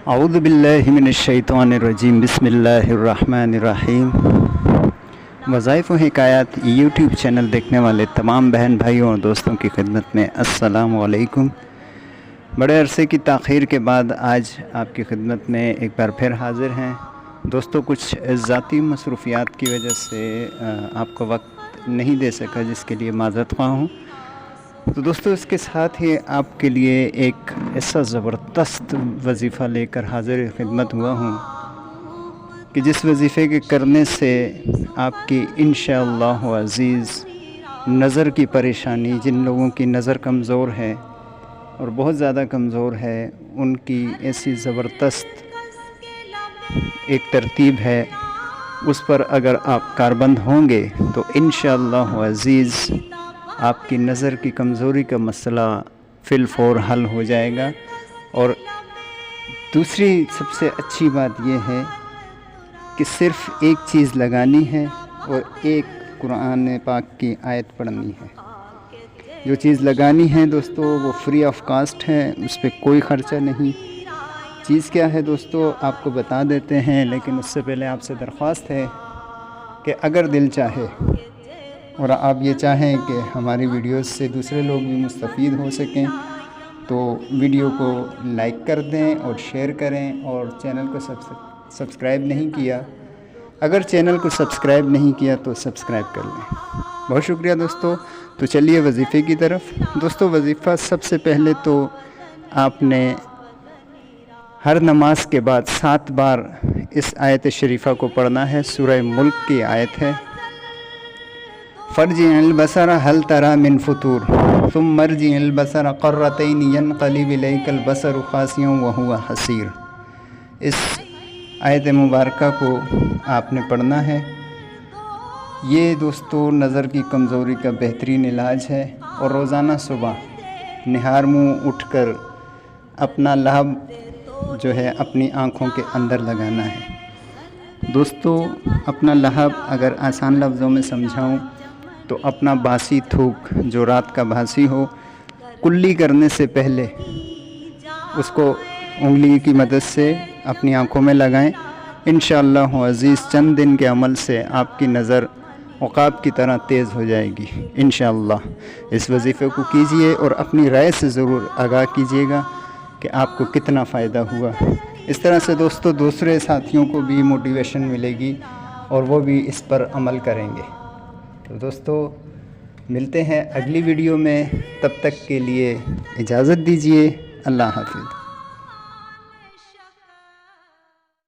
औज़ु बिल्लाहि मिनश्शैतानिर्रजीम बिस्मिल्लाहिर्रहमानिर्रहीम। वज़ाइफ़ व हिकायात यूट्यूब चैनल देखने वाले तमाम बहन भाइयों और दोस्तों की खिदमत में अस्सलामु अलैकुम। बड़े अरसे की ताख़ीर के बाद आज आपकी खिदमत में एक बार फिर हाज़िर हैं। दोस्तों, कुछ ज़ाती मसरूफ़ियात की वजह से आपको वक्त नहीं दे सका, जिसके लिए माज़रत ख़्वाह हूँ। तो दोस्तों, इसके साथ ही आपके लिए एक ऐसा ज़बरदस्त वजीफ़ा लेकर हाज़िर खिदमत हुआ हूँ कि जिस वजीफ़े के करने से आपकी इंशाअल्लाह अज़ीज़ नज़र की परेशानी, जिन लोगों की नज़र कमज़ोर है और बहुत ज़्यादा कमज़ोर है, उनकी ऐसी ज़बरदस्त एक तरतीब है, उस पर अगर आप कारबंद होंगे तो इंशाअल्लाह अज़ीज़ आपकी नज़र की कमज़ोरी का मसला फ़िलफ़ौर हल हो जाएगा। और दूसरी सबसे अच्छी बात यह है कि सिर्फ़ एक चीज़ लगानी है और एक कुरान पाक की आयत पढ़नी है। जो चीज़ लगानी है दोस्तों, वो फ्री ऑफ कास्ट है, उस पर कोई ख़र्चा नहीं। चीज़ क्या है दोस्तों, आपको बता देते हैं, लेकिन उससे पहले आपसे दरख्वास्त है कि अगर दिल चाहे और आप ये चाहें कि हमारी वीडियोस से दूसरे लोग भी मुस्तफ़ीद हो सकें, तो वीडियो को लाइक कर दें और शेयर करें। और चैनल को सब्सक्राइब नहीं किया, अगर चैनल को सब्सक्राइब नहीं किया तो सब्सक्राइब कर लें। बहुत शुक्रिया दोस्तों। तो चलिए वजीफ़े की तरफ। दोस्तों, वजीफ़ा सबसे पहले तो आपने हर नमाज के बाद 7 बार इस आयत शरीफ़ा को पढ़ना है। सूरह मुल्क की आयत है, फ़र्जिअल बसर हल तरा मिन फुतूर तुम मर्जिअल बसर क़र्रतैन यनक़लिब इलैकल बसर ख़ासियन व हुवा हसीर। इस आयत मुबारका को आपने पढ़ना है। ये दोस्तों नज़र की कमज़ोरी का बेहतरीन इलाज है। और रोज़ाना सुबह निहार मुँह उठकर अपना लहब जो है अपनी आँखों के अंदर लगाना है। दोस्तों, अपना लहब अगर आसान लफ्ज़ों में समझाऊँ तो अपना बासी थूक जो रात का बासी हो, कुल्ली करने से पहले उसको उंगली की मदद से अपनी आँखों में लगाएं। इंशाअल्लाह अज़ीज़ चंद दिन के अमल से आपकी नज़र उक़ाब की तरह तेज़ हो जाएगी इंशाअल्लाह। इस वजीफ़े को कीजिए और अपनी राय से ज़रूर आगाह कीजिएगा कि आपको कितना फ़ायदा हुआ। इस तरह से दोस्तों दूसरे साथियों को भी मोटिवेशन मिलेगी और वो भी इस पर अमल करेंगे। तो दोस्तों, मिलते हैं अगली वीडियो में, तब तक के लिए इजाज़त दीजिए। अल्लाह हाफ़िज़।